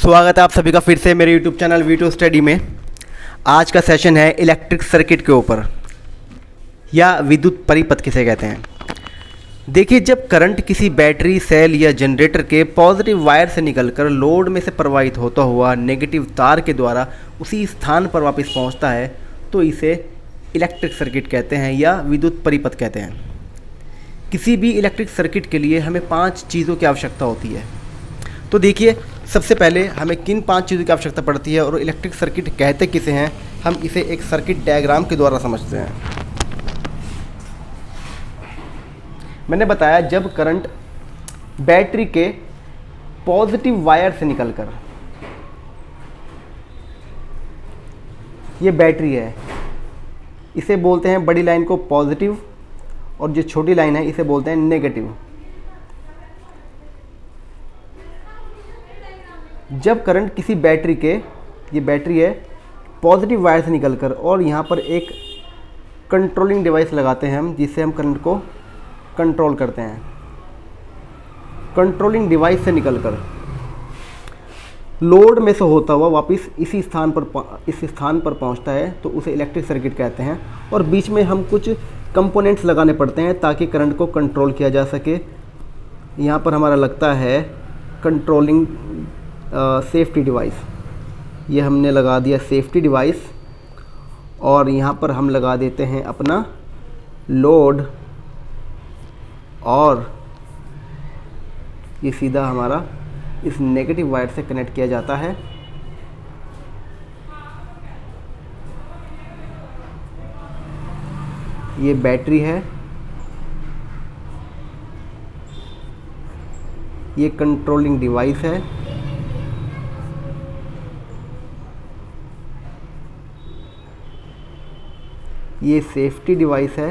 स्वागत है आप सभी का फिर से मेरे YouTube चैनल वीटू स्टडी में। आज का सेशन है इलेक्ट्रिक सर्किट के ऊपर या विद्युत परिपथ किसे कहते हैं। देखिए, जब करंट किसी बैटरी, सेल या जनरेटर के पॉजिटिव वायर से निकलकर लोड में से प्रवाहित होता हुआ नेगेटिव तार के द्वारा उसी स्थान पर वापस पहुंचता है तो इसे इलेक्ट्रिक सर्किट कहते हैं या विद्युत परिपथ कहते हैं। किसी भी इलेक्ट्रिक सर्किट के लिए हमें 5 चीज़ों की आवश्यकता होती है। तो देखिए, सबसे पहले हमें किन 5 चीज़ों की आवश्यकता पड़ती है और इलेक्ट्रिक सर्किट कहते किसे हैं, हम इसे एक सर्किट डायग्राम के द्वारा समझते हैं। मैंने बताया, जब करंट बैटरी के पॉजिटिव वायर से निकलकर, ये बैटरी है, इसे बोलते हैं बड़ी लाइन को पॉजिटिव और जो छोटी लाइन है इसे बोलते हैं नेगेटिव। जब करंट किसी बैटरी के, ये बैटरी है, पॉजिटिव वायर से निकलकर और यहाँ पर एक कंट्रोलिंग डिवाइस लगाते हैं हम, जिससे हम करंट को कंट्रोल करते हैं। कंट्रोलिंग डिवाइस से निकलकर लोड में से होता हुआ वापस इस स्थान पर पहुँचता है तो उसे इलेक्ट्रिक सर्किट कहते हैं। और बीच में हम कुछ कंपोनेंट्स लगाने पड़ते हैं ताकि करंट को कंट्रोल किया जा सके। यहाँ पर हमारा लगता है कंट्रोलिंग सेफ्टी डिवाइस, ये हमने लगा दिया सेफ्टी डिवाइस। और यहाँ पर हम लगा देते हैं अपना लोड और ये सीधा हमारा इस नेगेटिव वायर से कनेक्ट किया जाता है। ये बैटरी है, ये कंट्रोलिंग डिवाइस है, ये सेफ्टी डिवाइस है,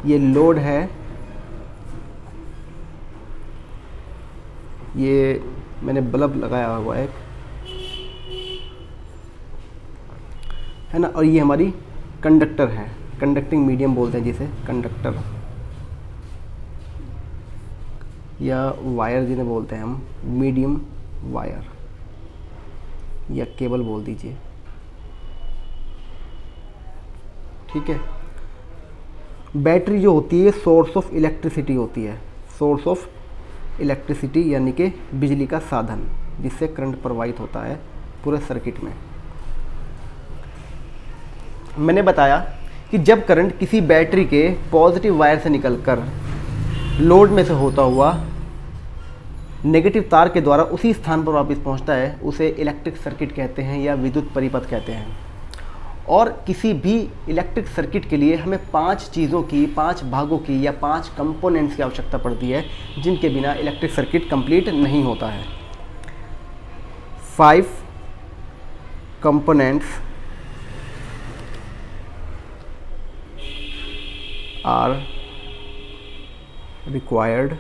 ये लोड है, ये मैंने बल्ब लगाया हुआ है ना, और ये हमारी कंडक्टर है, कंडक्टिंग मीडियम बोलते हैं जिसे, कंडक्टर या वायर जिन्हें बोलते हैं हम, मीडियम वायर या केबल बोल दीजिए। ठीक है। बैटरी जो होती है सोर्स ऑफ इलेक्ट्रिसिटी होती है, सोर्स ऑफ इलेक्ट्रिसिटी यानी कि बिजली का साधन जिससे करंट प्रवाहित होता है पूरे सर्किट में। मैंने बताया कि जब करंट किसी बैटरी के पॉजिटिव वायर से निकलकर लोड में से होता हुआ नेगेटिव तार के द्वारा उसी स्थान पर वापस पहुंचता है उसे इलेक्ट्रिक सर्किट कहते हैं या विद्युत परिपथ कहते हैं। और किसी भी इलेक्ट्रिक सर्किट के लिए हमें 5 चीज़ों की, 5 भागों की या 5 कंपोनेंट्स की आवश्यकता पड़ती है जिनके बिना इलेक्ट्रिक सर्किट कंप्लीट नहीं होता है। 5 components are required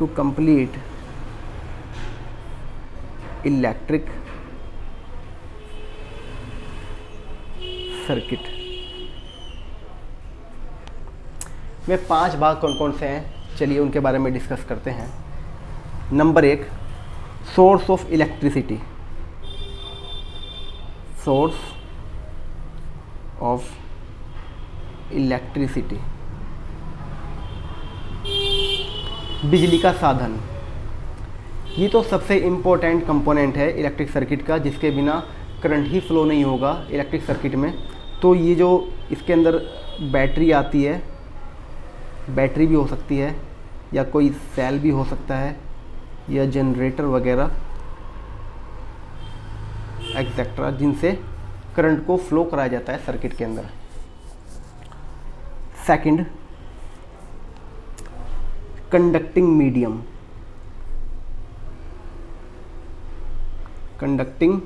to complete electric circuit। में 5 भाग कौन कौन से हैं, चलिए उनके बारे में डिस्कस करते हैं। Number 1, source of electricity. Source of electricity, बिजली का साधन। ये तो सबसे इम्पोर्टेंट कंपोनेंट है इलेक्ट्रिक सर्किट का, जिसके बिना करंट ही फ्लो नहीं होगा इलेक्ट्रिक सर्किट में। तो ये जो इसके अंदर बैटरी आती है, बैटरी भी हो सकती है या कोई सेल भी हो सकता है या जनरेटर वगैरह एक्सेट्रा, जिनसे करंट को फ्लो कराया जाता है सर्किट के अंदर। Second, conducting medium. कंडक्टिंग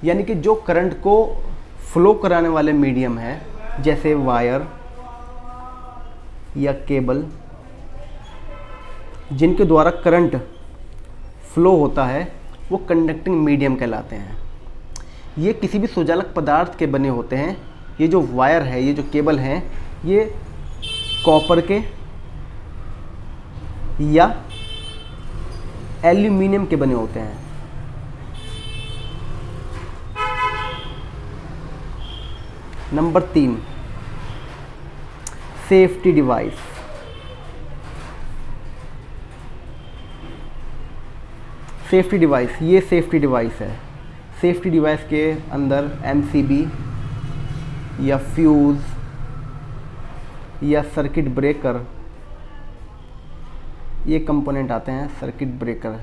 यानी कि जो करंट को फ्लो कराने वाले मीडियम है, जैसे वायर या केबल, जिनके द्वारा करंट फ्लो होता है वो कंडक्टिंग मीडियम कहलाते हैं। ये किसी भी सुचालक पदार्थ के बने होते हैं। ये जो वायर है, ये जो केबल हैं, ये कॉपर के या एल्यूमिनियम के बने होते हैं। Number 3, safety device. Safety device, ये सेफ्टी डिवाइस है। सेफ्टी डिवाइस के अंदर एमसीबी या फ्यूज़ या सर्किट ब्रेकर, ये कंपोनेंट आते हैं। सर्किट ब्रेकर,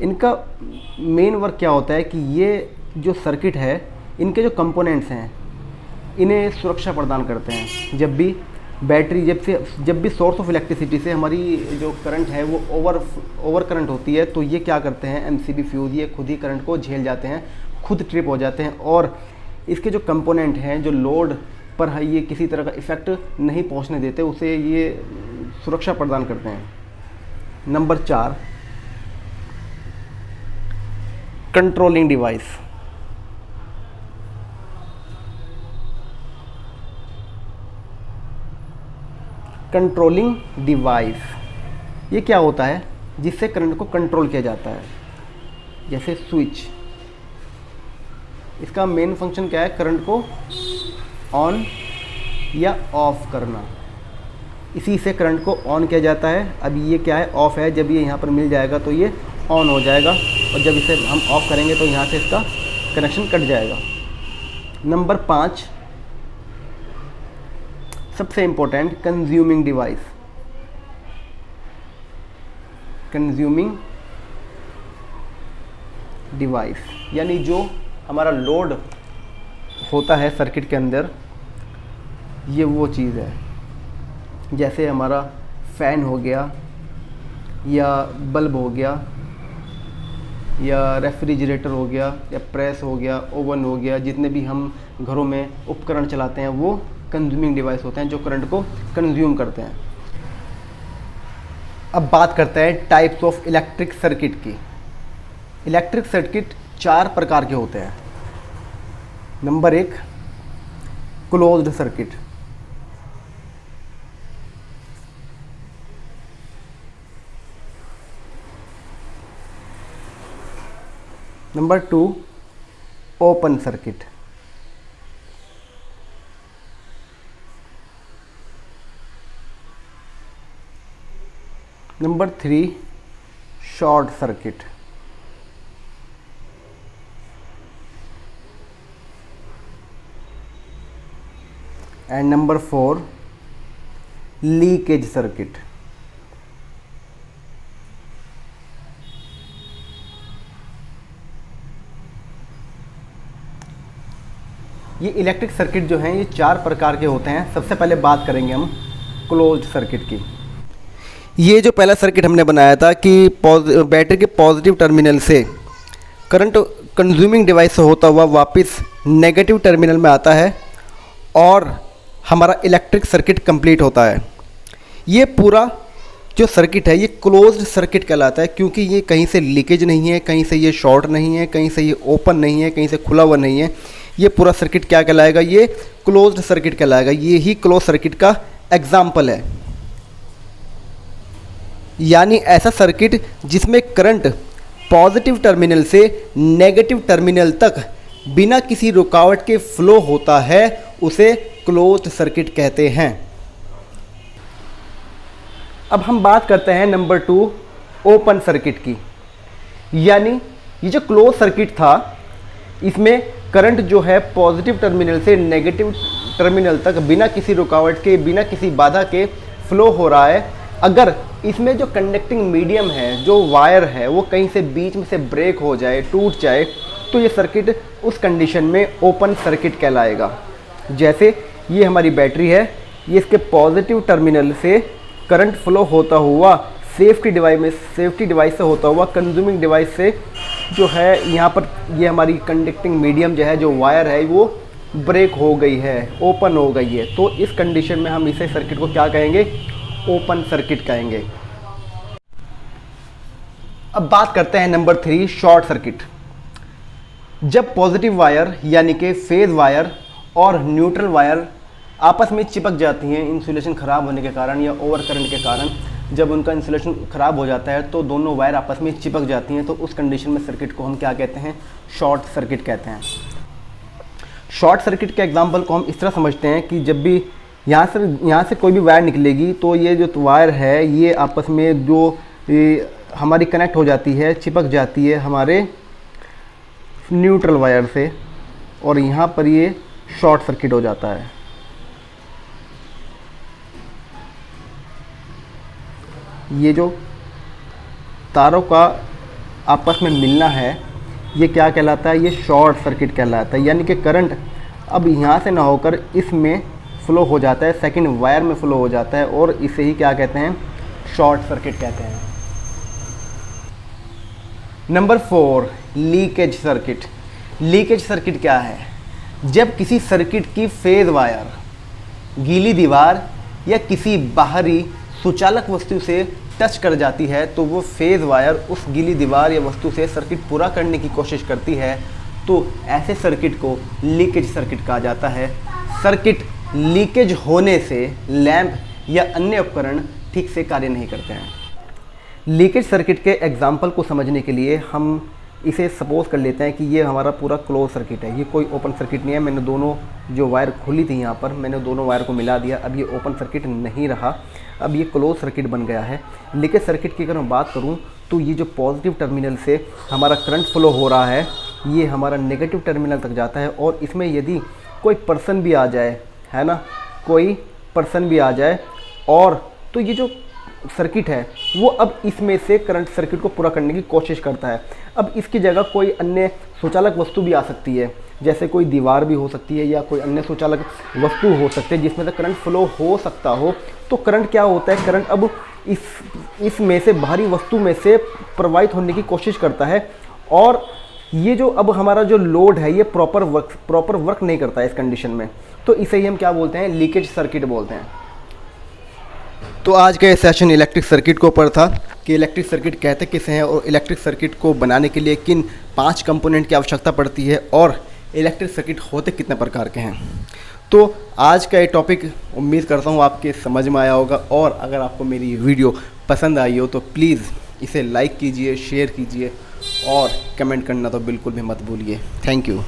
इनका मेन वर्क क्या होता है कि ये जो सर्किट है, इनके जो कंपोनेंट्स हैं, इन्हें सुरक्षा प्रदान करते हैं। जब भी बैटरी, जब भी सोर्स ऑफ इलेक्ट्रिसिटी से हमारी जो करंट है वो ओवर करंट होती है, तो ये क्या करते हैं, एमसीबी फ्यूज़, ये खुद ही करंट को झेल जाते हैं, खुद ट्रिप हो जाते हैं, और इसके जो कंपोनेंट हैं, जो लोड पर है, ये किसी तरह का इफ़ेक्ट नहीं पहुंचने देते, उसे ये सुरक्षा प्रदान करते हैं। Number 4, controlling device. Controlling device, ये क्या होता है, जिससे करंट को कंट्रोल किया जाता है। जैसे स्विच, इसका मेन फंक्शन क्या है, करंट को ऑन या ऑफ करना। इसी से करंट को ऑन किया जाता है। अब ये क्या है, ऑफ है। जब ये यहाँ पर मिल जाएगा तो ये ऑन हो जाएगा, और जब इसे हम ऑफ करेंगे तो यहाँ से इसका कनेक्शन कट जाएगा। नंबर 5, सबसे important, consuming device. Consuming device यानी जो हमारा लोड होता है सर्किट के अंदर, ये वो चीज़ है। जैसे हमारा फ़ैन हो गया, या बल्ब हो गया, या रेफ्रिजरेटर हो गया, या प्रेस हो गया, ओवन हो गया, जितने भी हम घरों में उपकरण चलाते हैं वो कंज्यूमिंग डिवाइस होते हैं, जो करंट को कंज्यूम करते हैं। अब बात करते हैं टाइप्स ऑफ इलेक्ट्रिक सर्किट की। इलेक्ट्रिक सर्किट 4 प्रकार के होते हैं। Number 1, closed circuit. Number 2, open circuit. Number 3, short circuit. And number 4, leakage circuit. ये इलेक्ट्रिक सर्किट जो हैं, ये 4 प्रकार के होते हैं। सबसे पहले बात करेंगे हम क्लोज्ड सर्किट की। ये जो पहला सर्किट हमने बनाया था कि बैटरी के पॉजिटिव टर्मिनल से करंट कंज्यूमिंग डिवाइस से होता हुआ वापस नेगेटिव टर्मिनल में आता है और हमारा इलेक्ट्रिक सर्किट कंप्लीट होता है। ये पूरा जो सर्किट है ये क्लोज्ड सर्किट कहलाता है, क्योंकि ये कहीं से लीकेज नहीं है, कहीं से ये शॉर्ट नहीं है, कहीं से ये ओपन नहीं है, कहीं से खुला हुआ नहीं है। ये पूरा सर्किट क्या कहलाएगा, ये क्लोज्ड सर्किट कहलाएगा। ये ही क्लोज सर्किट का एग्जाम्पल है। यानी ऐसा सर्किट जिसमें करंट पॉजिटिव टर्मिनल से नेगेटिव टर्मिनल तक बिना किसी रुकावट के फ्लो होता है, उसे क्लोज्ड सर्किट कहते हैं। अब हम बात करते हैं नंबर 2, ओपन सर्किट की। यानी ये जो क्लोज सर्किट था, इसमें करंट जो है पॉजिटिव टर्मिनल से नेगेटिव टर्मिनल तक बिना किसी रुकावट के, बिना किसी बाधा के फ्लो हो रहा है। अगर इसमें जो कंडक्टिंग मीडियम है, जो वायर है, वो कहीं से बीच में से ब्रेक हो जाए, टूट जाए, तो ये सर्किट उस कंडीशन में ओपन सर्किट कहलाएगा। जैसे ये हमारी बैटरी है, ये इसके पॉजिटिव टर्मिनल से करंट फ्लो होता हुआ सेफ्टी डिवाइस से होता हुआ कंज्यूमिंग डिवाइस से जो है, यहाँ पर ये हमारी कंडक्टिंग मीडियम जो है, जो वायर है, वो ब्रेक हो गई है, ओपन हो गई है। तो इस कंडीशन में हम इसे सर्किट को क्या कहेंगे, ओपन सर्किट कहेंगे। अब बात करते हैं नंबर 3, शॉर्ट सर्किट। जब पॉजिटिव वायर यानी कि फेज वायर और न्यूट्रल वायर आपस में चिपक जाती हैं इंसुलेशन ख़राब होने के कारण या ओवर करंट के कारण, जब उनका इंसुलेशन ख़राब हो जाता है तो दोनों वायर आपस में चिपक जाती हैं, तो उस कंडीशन में सर्किट को हम क्या कहते हैं? शॉर्ट सर्किट कहते हैं। शॉर्ट सर्किट के एग्जांपल को हम इस तरह समझते हैं कि जब भी यहाँ से कोई भी वायर निकलेगी तो ये जो वायर है ये आपस में जो हमारी कनेक्ट हो जाती है, चिपक जाती है हमारे न्यूट्रल वायर से, और यहाँ पर ये शॉर्ट सर्किट हो जाता है। ये जो तारों का आपस में मिलना है ये क्या कहलाता है? ये शॉर्ट सर्किट कहलाता है। यानी कि करंट अब यहाँ से ना होकर इसमें फ़्लो हो जाता है, सेकंड वायर में फ़्लो हो जाता है, और इसे ही क्या कहते हैं? शॉर्ट सर्किट कहते हैं। Number 4, leakage circuit. Leakage circuit क्या है? जब किसी सर्किट की फेज वायर गीली दीवार या किसी बाहरी सुचालक वस्तु से टच कर जाती है तो वो फेज वायर उस गीली दीवार या वस्तु से सर्किट पूरा करने की कोशिश करती है, तो ऐसे सर्किट को लीकेज सर्किट कहा जाता है। सर्किट लीकेज होने से लैंप या अन्य उपकरण ठीक से कार्य नहीं करते हैं। लीकेज सर्किट के एग्जाम्पल को समझने के लिए हम इसे सपोज कर लेते हैं कि ये हमारा पूरा क्लोज सर्किट है, ये कोई ओपन सर्किट नहीं है। मैंने दोनों जो वायर खुली थी यहाँ पर, मैंने दोनों वायर को मिला दिया, अब ये ओपन सर्किट नहीं रहा, अब ये क्लोज सर्किट बन गया है। लीकेज सर्किट की अगर मैं बात करूँ तो ये जो पॉजिटिव टर्मिनल से हमारा करंट फ्लो हो रहा है ये हमारा नेगेटिव टर्मिनल तक जाता है, और इसमें यदि कोई पर्सन भी आ जाए, है ना, कोई पर्सन भी आ जाए, और तो ये जो सर्किट है वो अब इसमें से करंट सर्किट को पूरा करने की कोशिश करता है। अब इसकी जगह कोई अन्य सुचालक वस्तु भी आ सकती है, जैसे कोई दीवार भी हो सकती है या कोई अन्य सुचालक वस्तु हो सकती है जिसमें से करंट फ्लो हो सकता हो। तो करंट क्या होता है? करंट अब इसमें से बाहरी वस्तु में से प्रवाहित होने की कोशिश करता है, और ये जो अब हमारा जो लोड है ये प्रॉपर वर्क नहीं करता है इस कंडीशन में, तो इसे ही हम क्या बोलते हैं? लीकेज सर्किट बोलते हैं। तो आज का ये सेशन इलेक्ट्रिक सर्किट के ऊपर था कि इलेक्ट्रिक सर्किट कहते किसे हैं और इलेक्ट्रिक सर्किट को बनाने के लिए किन 5 कंपोनेंट की आवश्यकता पड़ती है, और इलेक्ट्रिक सर्किट होते कितने प्रकार के हैं। तो आज का ये टॉपिक उम्मीद करता हूँ आपके समझ में आया होगा, और अगर आपको मेरी वीडियो पसंद आई हो तो प्लीज़ इसे लाइक कीजिए, शेयर कीजिए, और कमेंट करना तो बिल्कुल भी मत भूलिए। Thank you.